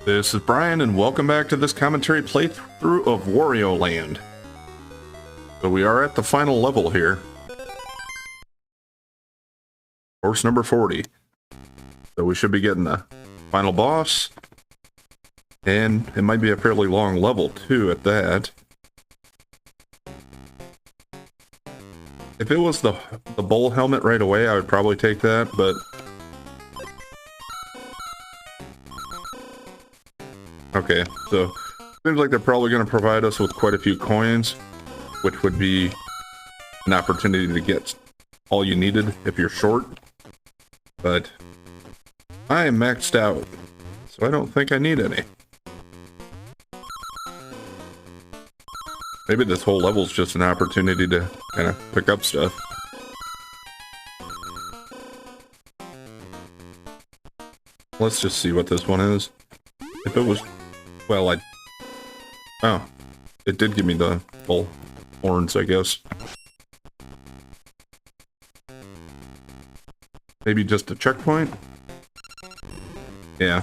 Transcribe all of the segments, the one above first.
This is Brian, and welcome back to this commentary playthrough of Wario Land. So we are at the final level here. Course number 40. So we should be getting the final boss. And it might be a fairly long level, too, at that. If it was the bowl helmet right away, I would probably take that, but... Okay, so seems like they're probably going to provide us with quite a few coins, which would be an opportunity to get all you needed if you're short. But I am maxed out, so I don't think I need any. Maybe this whole level's just an opportunity to kind of pick up stuff. Let's just see what this one is. If it was... Well, oh, it did give me the full horns, I guess. Maybe just a checkpoint? Yeah.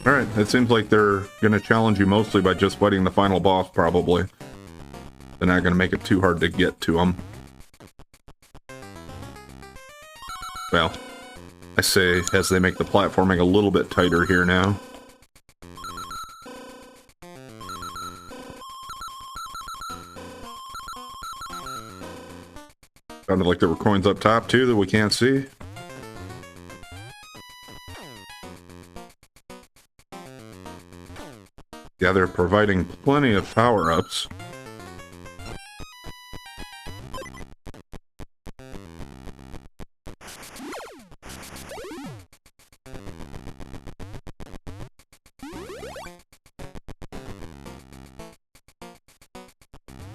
Alright, it seems like they're gonna challenge you mostly by just fighting the final boss, probably. They're not gonna make it too hard to get to them. Well... I say, as they make the platforming a little bit tighter here now. Sounded like there were coins up top, too, that we can't see. Yeah, they're providing plenty of power-ups.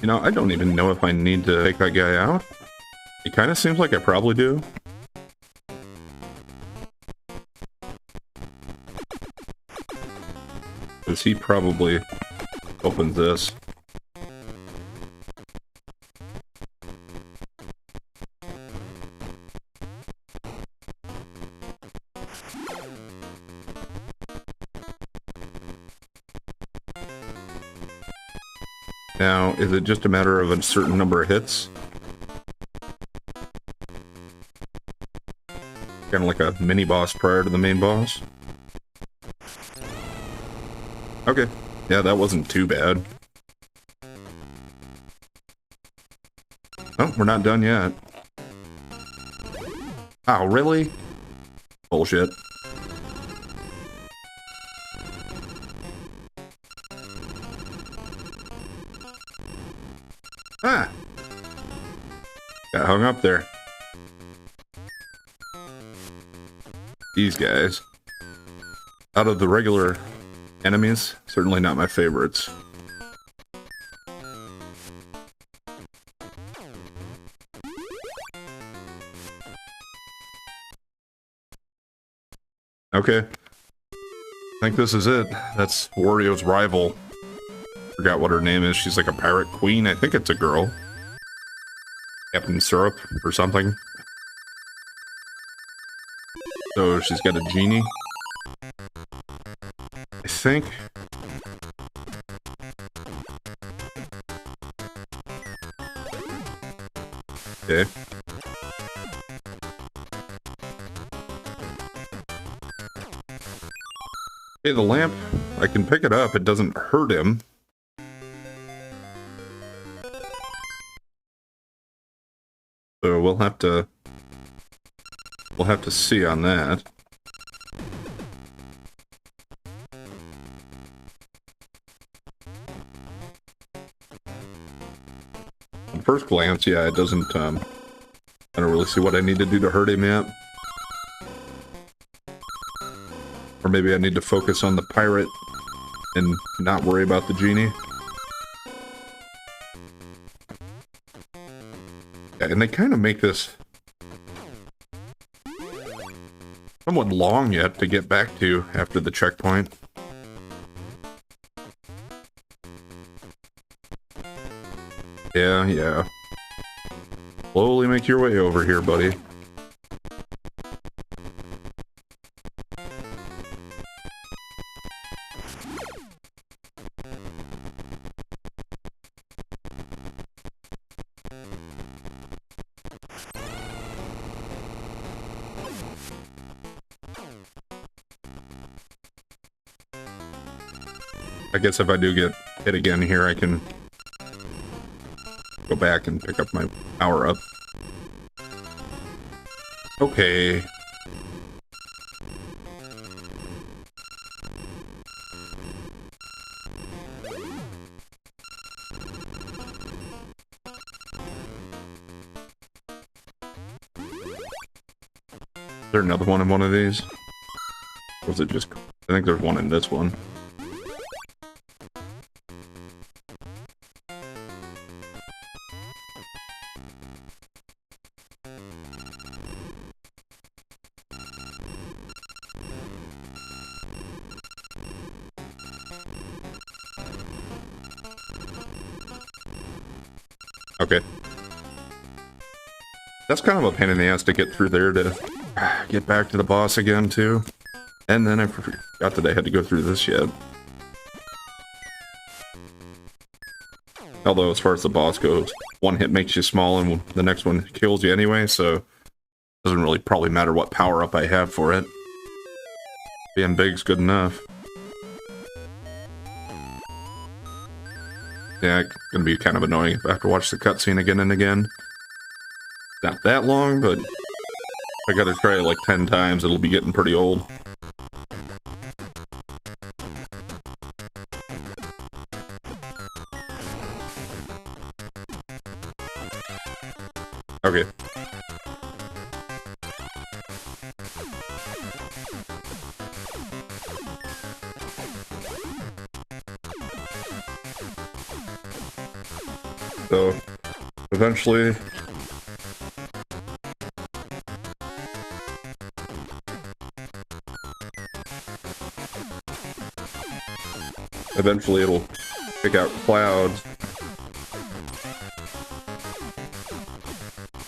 You know, I don't even know if I need to take that guy out. It kind of seems like I probably do. Because he probably opens this. Now, is it just a matter of a certain number of hits? Kind of like a mini-boss prior to the main boss? Okay. Yeah, that wasn't too bad. Oh, we're not done yet. Oh, really? Bullshit. Ah! Got hung up there. These guys. Out of the regular enemies, certainly not my favorites. Okay. I think this is it. That's Wario's rival. Forgot what her name is. She's like a pirate queen. I think it's a girl. Captain Syrup or something. So she's got a genie. I think. Okay. Okay, the lamp. I can pick it up. It doesn't hurt him. So we'll have to see on that. At first glance, yeah, it doesn't, I don't really see what I need to do to hurt him yet. Or maybe I need to focus on the pirate and not worry about the genie. And they kind of make this somewhat long yet to get back to after the checkpoint. Yeah. Slowly make your way over here, buddy. I guess if I do get hit again here, I can go back and pick up my power up. Okay. Is there another one in one of these? Or was it just... I think there's one in this one. Okay. That's kind of a pain in the ass to get through there to get back to the boss again, too. And then I forgot that I had to go through this yet. Although, as far as the boss goes, one hit makes you small and the next one kills you anyway, so it doesn't really probably matter what power-up I have for it. Being big's good enough. Yeah, it's gonna be kind of annoying if I have to watch the cutscene again and again. Not that long, but if I gotta try it like 10 times, it'll be getting pretty old. Okay. So, eventually... Eventually it'll pick out clouds,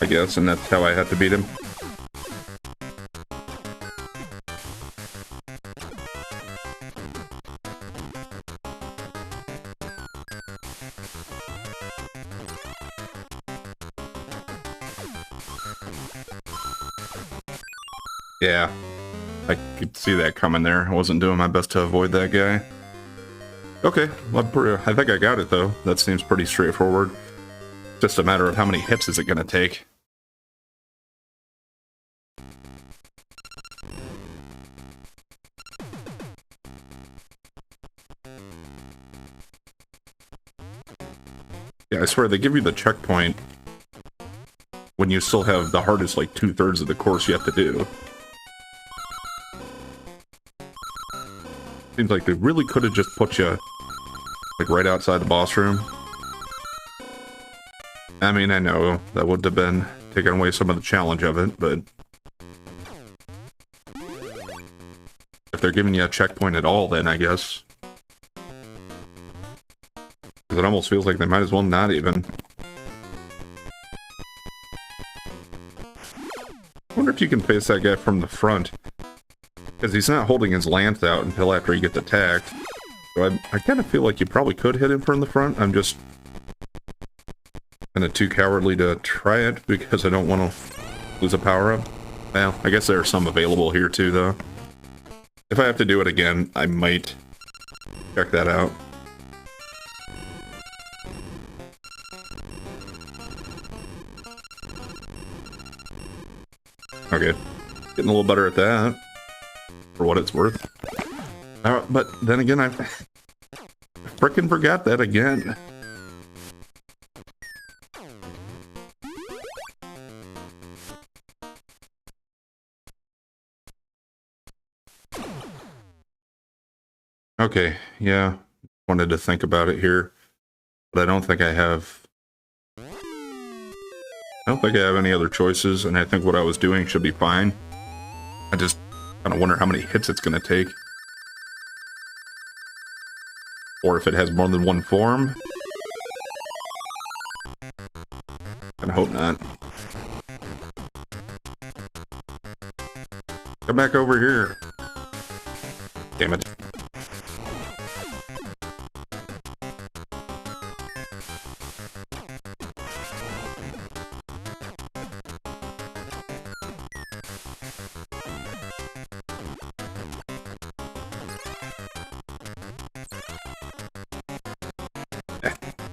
I guess, and that's how I had to beat him. Yeah, I could see that coming there. I wasn't doing my best to avoid that guy. Okay, well, I think I got it, though. That seems pretty straightforward. Just a matter of how many hits is it going to take. Yeah, I swear, they give you the checkpoint when you still have the hardest, like, 2/3 of the course you have to do. Seems like they really could have just put you, like, right outside the boss room. I mean, I know that would have been taking away some of the challenge of it, but... if they're giving you a checkpoint at all, then I guess... because it almost feels like they might as well not even. I wonder if you can face that guy from the front. Because he's not holding his lance out until after he gets attacked. So I kind of feel like you probably could hit him from the front. I'm just kind of too cowardly to try it because I don't want to lose a power-up. Well, I guess there are some available here too, though. If I have to do it again, I might check that out. Okay, getting a little better at that, for what it's worth. But then again, I frickin' forgot that again. Okay, yeah, wanted to think about it here, but I don't think I have... I don't think I have any other choices, and I think what I was doing should be fine. I just kind of wonder how many hits it's going to take. Or if it has more than one form. I hope not. Come back over here. Damn it.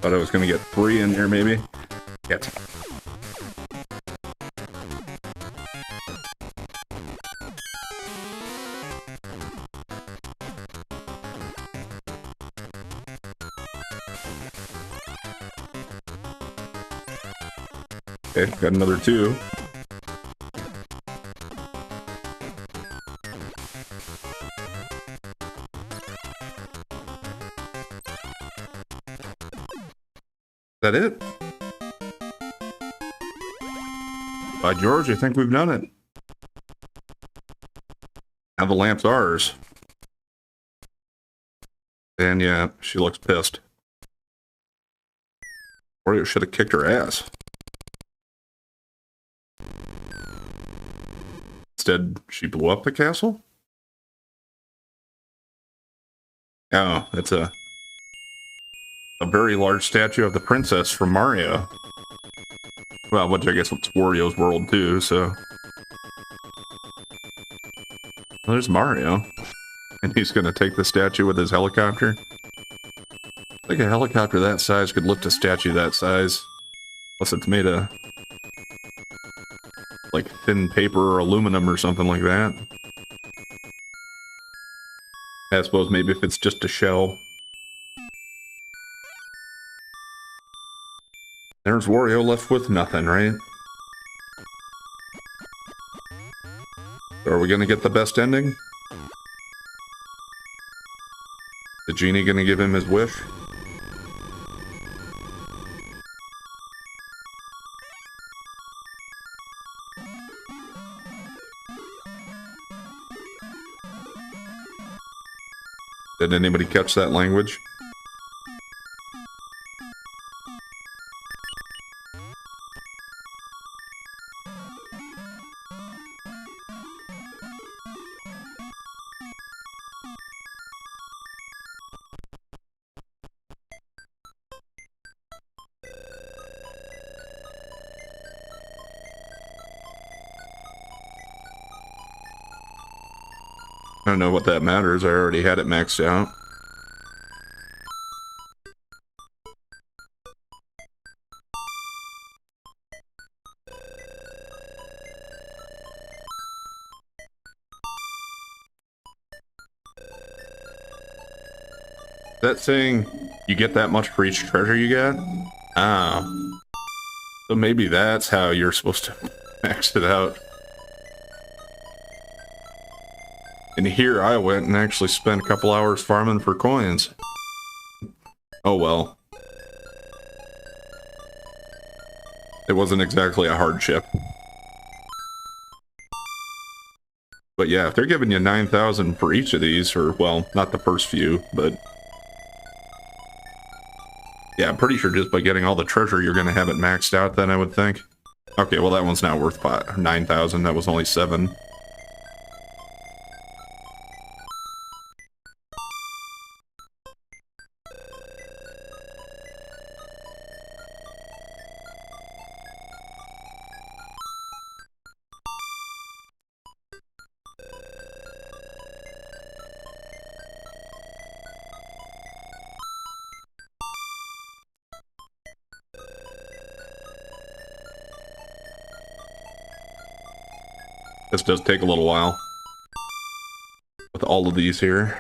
Thought I was gonna get 3 in here, maybe. Yet. Okay, got another 2. Is that it? By George, I think we've done it. Now the lamp's ours. And yeah, she looks pissed. Wario should have kicked her ass. Instead, she blew up the castle? Oh, it's a very large statue of the princess from Mario. Well, which I guess it's Wario's world too, so... Well, there's Mario. And he's gonna take the statue with his helicopter. I think a helicopter that size could lift a statue that size. Unless it's made of... like thin paper or aluminum or something like that. I suppose maybe if it's just a shell. There's Wario left with nothing, right? So are we gonna get the best ending? The genie gonna give him his wish? Did anybody catch that language? I don't know what that matters. I already had it maxed out. That saying you get that much for each treasure you get? Ah. So maybe that's how you're supposed to max it out. And here I went and actually spent a couple hours farming for coins. Oh well. It wasn't exactly a hardship. But yeah, if they're giving you 9,000 for each of these, or, well, not the first few, but... yeah, I'm pretty sure just by getting all the treasure you're gonna have it maxed out then, I would think. Okay, well that one's not worth 9,000, that was only 7. This does take a little while. With all of these here.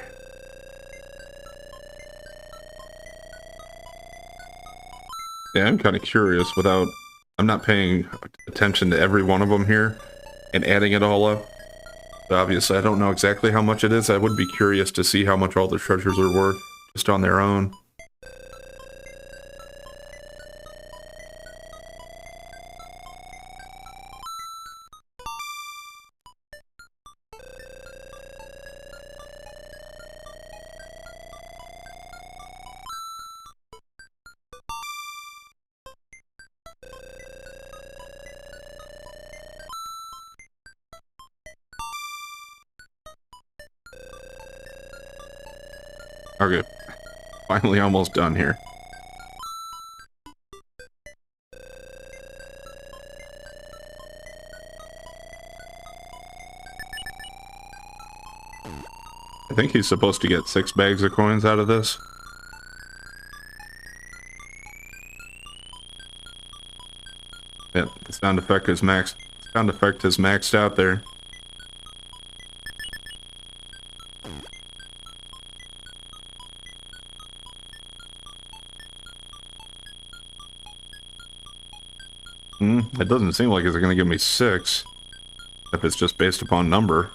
Yeah, I'm kind of curious without... I'm not paying attention to every one of them here and adding it all up. So obviously, I don't know exactly how much it is. I would be curious to see how much all the treasures are worth just on their own. Okay, finally almost done here. I think he's supposed to get 6 bags of coins out of this. Yeah, the sound effect is maxed out there. It doesn't seem like it's gonna give me 6 if it's just based upon number.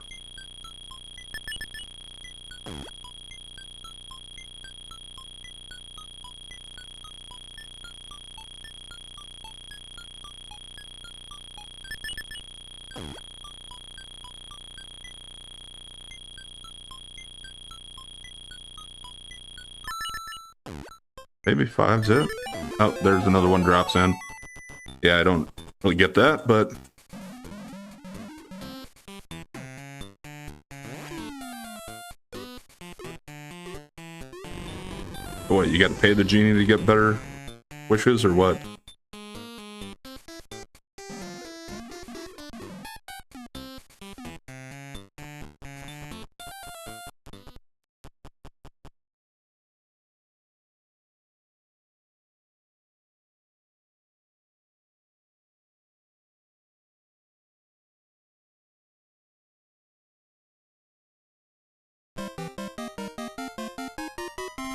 Maybe 5's it. Oh, there's another one drops in. Yeah, I don't really get that, but... What, you gotta pay the genie to get better wishes, or what?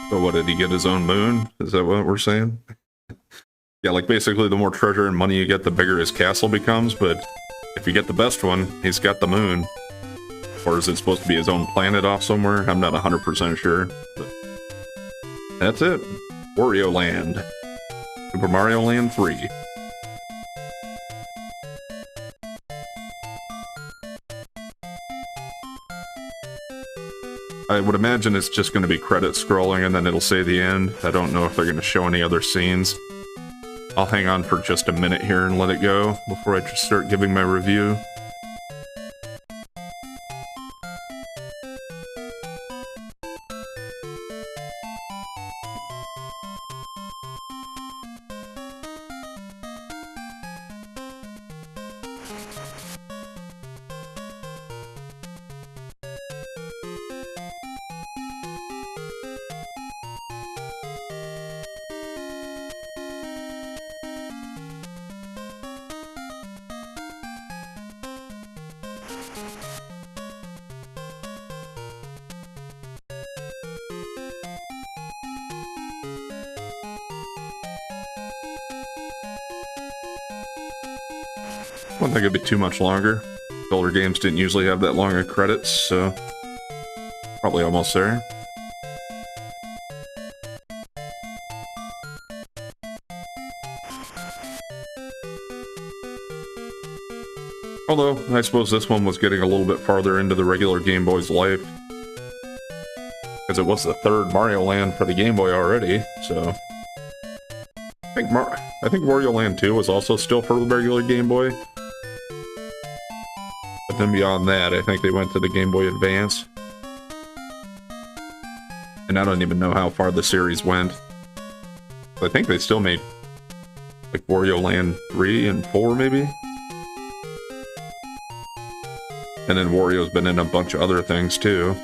So what, did he get his own moon? Is that what we're saying? Yeah, like basically the more treasure and money you get, the bigger his castle becomes, but if you get the best one, he's got the moon. Or is it supposed to be his own planet off somewhere? I'm not 100% sure. But that's it. Wario Land. Super Mario Land 3. I would imagine it's just going to be credit scrolling and then it'll say the end. I don't know if they're going to show any other scenes. I'll hang on for just a minute here and let it go before I just start giving my review. I don't think it'd be too much longer. Older games didn't usually have that long of credits, so probably almost there. Although, I suppose this one was getting a little bit farther into the regular Game Boy's life. Because it was the third Mario Land for the Game Boy already, so... I think Wario Land 2 was also still for the regular Game Boy. But then beyond that, I think they went to the Game Boy Advance. And I don't even know how far the series went. I think they still made, like, Wario Land 3 and 4, maybe? And then Wario's been in a bunch of other things, too.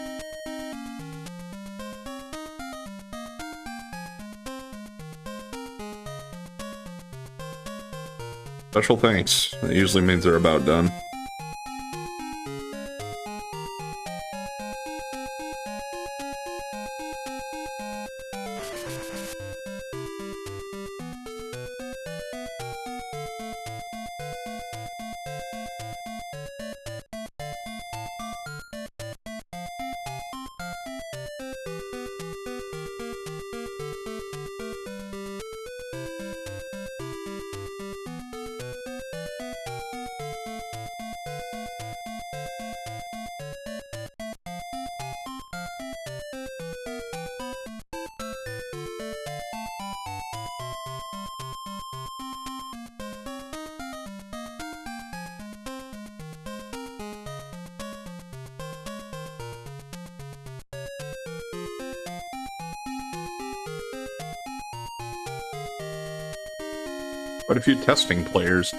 Special thanks. It usually means they're about done. Quite a few testing players,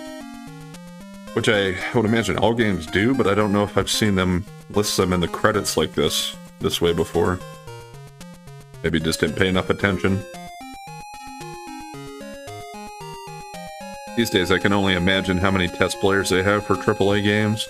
which I would imagine all games do, but I don't know if I've seen them list them in the credits like this way before. Maybe just didn't pay enough attention. These days, I can only imagine how many test players they have for AAA games.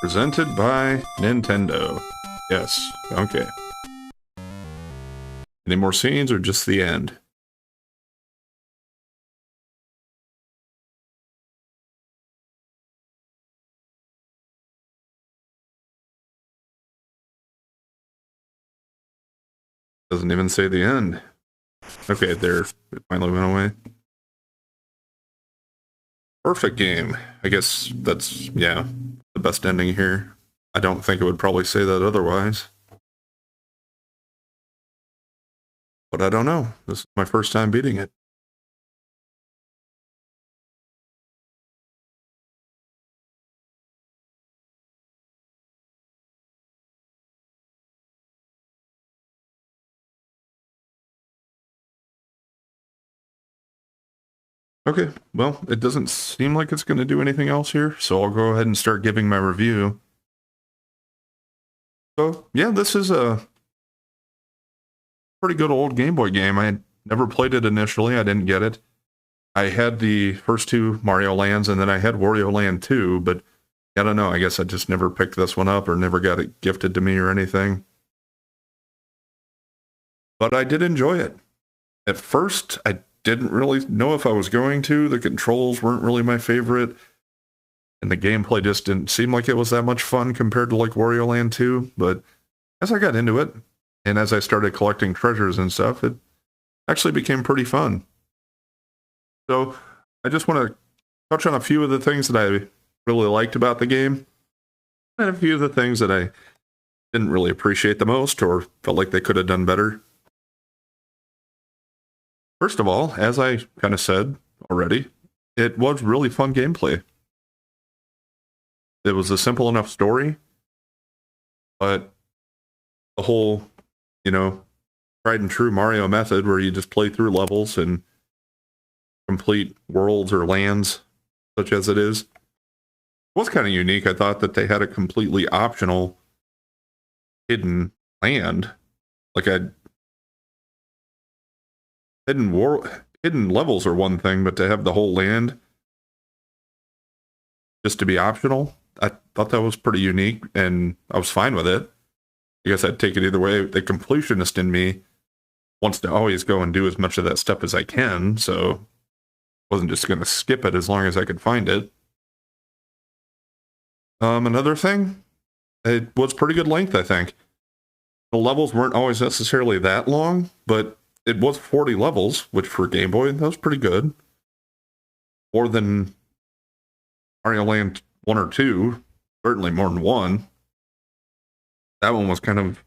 Presented by Nintendo. Yes, okay. Any more scenes or just the end? Doesn't even say the end. Okay, there. It finally went away. Perfect game. I guess that's, yeah, the best ending here. I don't think it would probably say that otherwise. But I don't know. This is my first time beating it. Okay, well, it doesn't seem like it's going to do anything else here, so I'll go ahead and start giving my review. So, yeah, this is a pretty good old Game Boy game. I had never played it initially. I didn't get it. I had the first two Mario Lands, and then I had Wario Land 2, but I don't know. I guess I just never picked this one up or never got it gifted to me or anything. But I did enjoy it. At first, I didn't really know if I was going to. The controls weren't really my favorite, and the gameplay just didn't seem like it was that much fun compared to like Wario Land 2. But as I got into it, and as I started collecting treasures and stuff, it actually became pretty fun. So I just want to touch on a few of the things that I really liked about the game, and a few of the things that I didn't really appreciate the most or felt like they could have done better. First of all, as I kind of said already, it was really fun gameplay. It was a simple enough story, but the whole, tried and true Mario method where you just play through levels and complete worlds or lands, such as it is, was kind of unique. I thought that they had a completely optional hidden land, like a hidden levels are one thing, but to have the whole land just to be optional, I thought that was pretty unique, and I was fine with it. I guess I'd take it either way. The completionist in me wants to always go and do as much of that stuff as I can, so I wasn't just going to skip it as long as I could find it. Another thing, it was pretty good length, I think. The levels weren't always necessarily that long, but it was 40 levels, which for Game Boy, that was pretty good. More than Mario Land 1 or 2, certainly more than 1. That one was kind of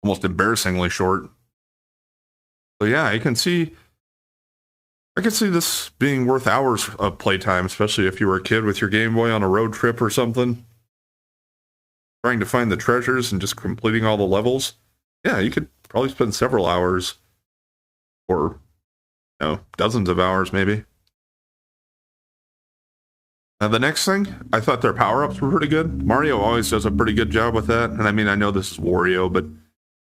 almost embarrassingly short. So yeah, I can see this being worth hours of playtime, especially if you were a kid with your Game Boy on a road trip or something, trying to find the treasures and just completing all the levels. Yeah, you could probably spend several hours, or dozens of hours maybe. The next thing, I thought their power-ups were pretty good. Mario always does a pretty good job with that. And I mean, I know this is Wario, but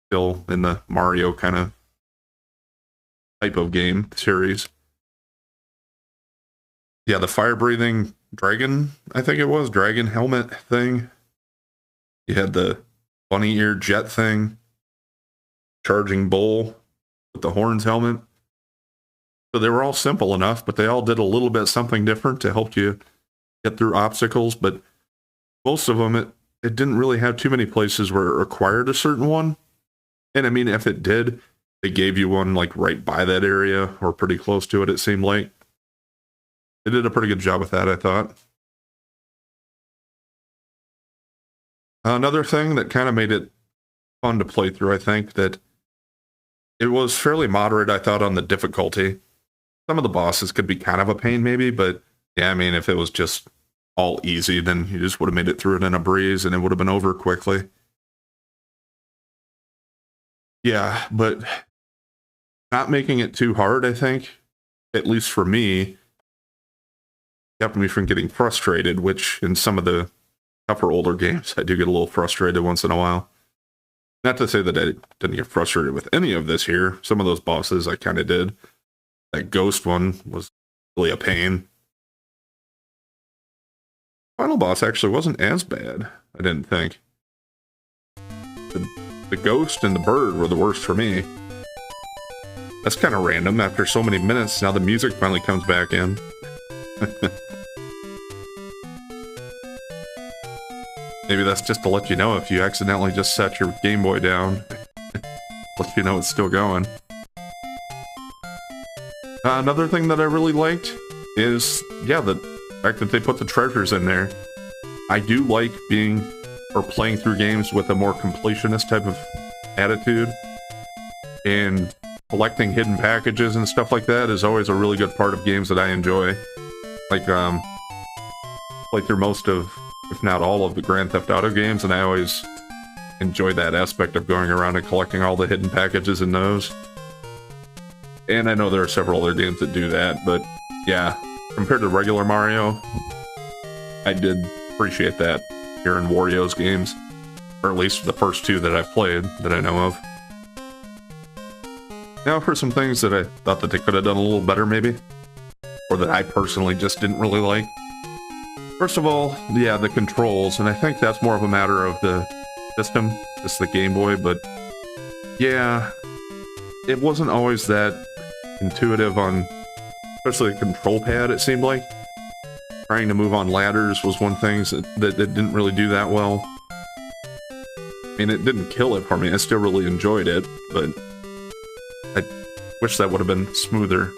still in the Mario kind of type of game series. Yeah, the fire-breathing dragon, I think it was, dragon helmet thing. You had the bunny ear jet thing. Charging bull with the horns helmet. So they were all simple enough, but they all did a little bit something different to help you get through obstacles. But most of them, it didn't really have too many places where it required a certain one. And I mean, if it did, they gave you one like right by that area or pretty close to it, it seemed like. They did a pretty good job with that, I thought. Another thing that kind of made it fun to play through, I think, that It was fairly moderate, I thought, on the difficulty. Some of the bosses could be kind of a pain, maybe, but yeah, I mean, if it was just all easy, then you just would have made it through it in a breeze and it would have been over quickly. Yeah, but not making it too hard, I think, at least for me, kept me from getting frustrated, which in some of the tougher older games, I do get a little frustrated once in a while. Not to say that I didn't get frustrated with any of this here. Some of those bosses I kind of did. That ghost one was really a pain. Final boss actually wasn't as bad, I didn't think. The ghost and the bird were the worst for me. That's kind of random. After so many minutes, now the music finally comes back in. Maybe that's just to let you know if you accidentally just set your Game Boy down. Let you know it's still going. Another thing that I really liked is, yeah, the fact that they put the treasures in there. I do like playing through games with a more completionist type of attitude. And collecting hidden packages and stuff like that is always a really good part of games that I enjoy. Like, play through most of, if not all of, the Grand Theft Auto games, and I always enjoy that aspect of going around and collecting all the hidden packages in those. And I know there are several other games that do that, but yeah, compared to regular Mario, I did appreciate that here in Wario's games, or at least the first two that I've played that I know of. Now for some things that I thought that they could have done a little better, maybe, or that I personally just didn't really like. First of all, yeah, the controls, and I think that's more of a matter of the system, just the Game Boy, but yeah, it wasn't always that intuitive on, especially the control pad, it seemed like. Trying to move on ladders was one thing that didn't really do that well. I mean, it didn't kill it for me, I still really enjoyed it, but I wish that would have been smoother.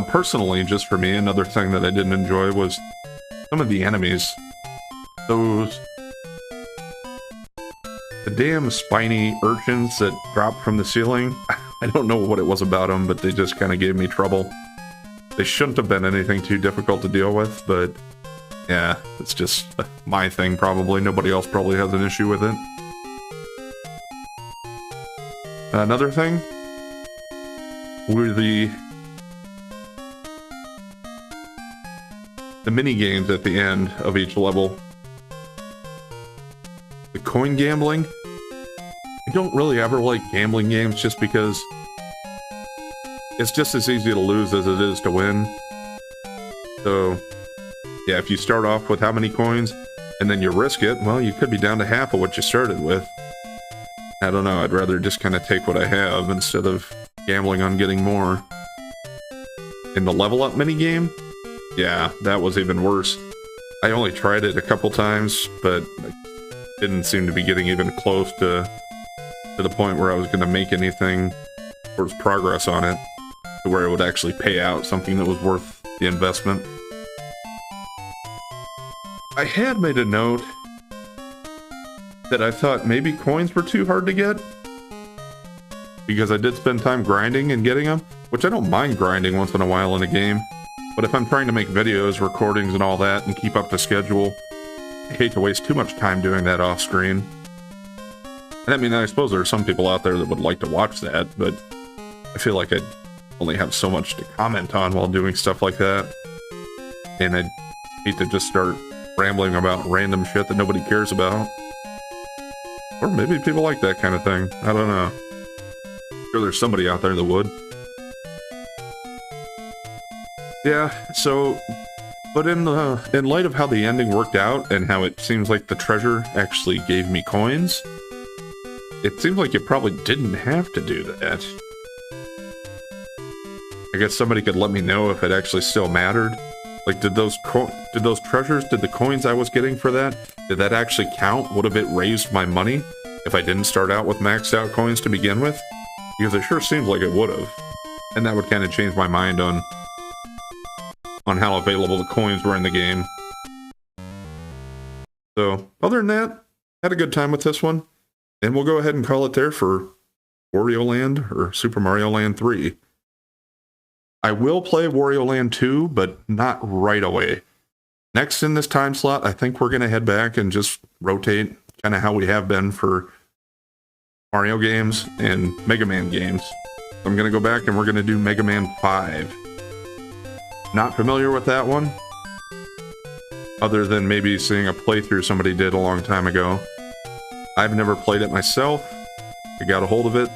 Personally, just for me, another thing that I didn't enjoy was some of the enemies. The damn spiny urchins that drop from the ceiling. I don't know what it was about them, but they just kind of gave me trouble. They shouldn't have been anything too difficult to deal with, but yeah, it's just my thing probably. Nobody else probably has an issue with it. Another thing were the mini games at the end of each level. The coin gambling. I don't really ever like gambling games just because it's just as easy to lose as it is to win. So, yeah, if you start off with how many coins and then you risk it, well, you could be down to half of what you started with. I don't know, I'd rather just kind of take what I have instead of gambling on getting more. In the level up minigame, yeah, that was even worse. I only tried it a couple times, but I didn't seem to be getting even close to the point where I was going to make anything towards progress on it, to where it would actually pay out something that was worth the investment. I had made a note that I thought maybe coins were too hard to get, because I did spend time grinding and getting them, which I don't mind grinding once in a while in a game, but if I'm trying to make videos, recordings, and all that, and keep up the schedule, I hate to waste too much time doing that off screen. And I mean, I suppose there are some people out there that would like to watch that, but I feel like I'd only have so much to comment on while doing stuff like that. And I'd hate to just start rambling about random shit that nobody cares about. Or maybe people like that kind of thing. I don't know. I'm sure there's somebody out there that would. Yeah, so, but in light of how the ending worked out and how it seems like the treasure actually gave me coins, it seems like you probably didn't have to do that. I guess somebody could let me know if it actually still mattered. Like, did those treasures, did the coins I was getting for that, did that actually count? Would have it raised my money if I didn't start out with maxed out coins to begin with? Because it sure seems like it would have. And that would kind of change my mind on how available the coins were in the game. So, other than that, had a good time with this one. And we'll go ahead and call it there for Wario Land or Super Mario Land 3. I will play Wario Land 2, but not right away. Next in this time slot, I think we're going to head back and just rotate kind of how we have been for Mario games and Mega Man games. I'm going to go back and we're going to do Mega Man 5. Not familiar with that one, other than maybe seeing a playthrough somebody did a long time ago. I've never played it myself. I got a hold of it.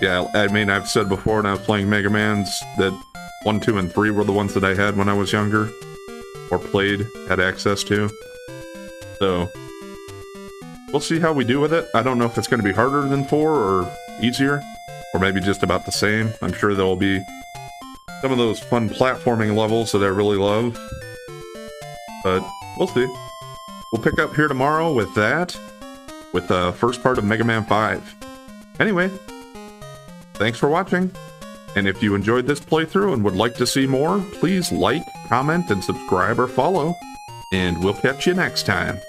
Yeah, I mean, I've said before when I was playing Mega Mans that 1, 2, and 3 were the ones that I had when I was younger, or played, had access to. So, we'll see how we do with it. I don't know if it's going to be harder than 4 or easier, or maybe just about the same. I'm sure there will be some of those fun platforming levels that I really love, but we'll see. We'll pick up here tomorrow with that, with the first part of Mega Man 5. Anyway, thanks for watching, and if you enjoyed this playthrough and would like to see more, please like, comment, and subscribe or follow, and we'll catch you next time.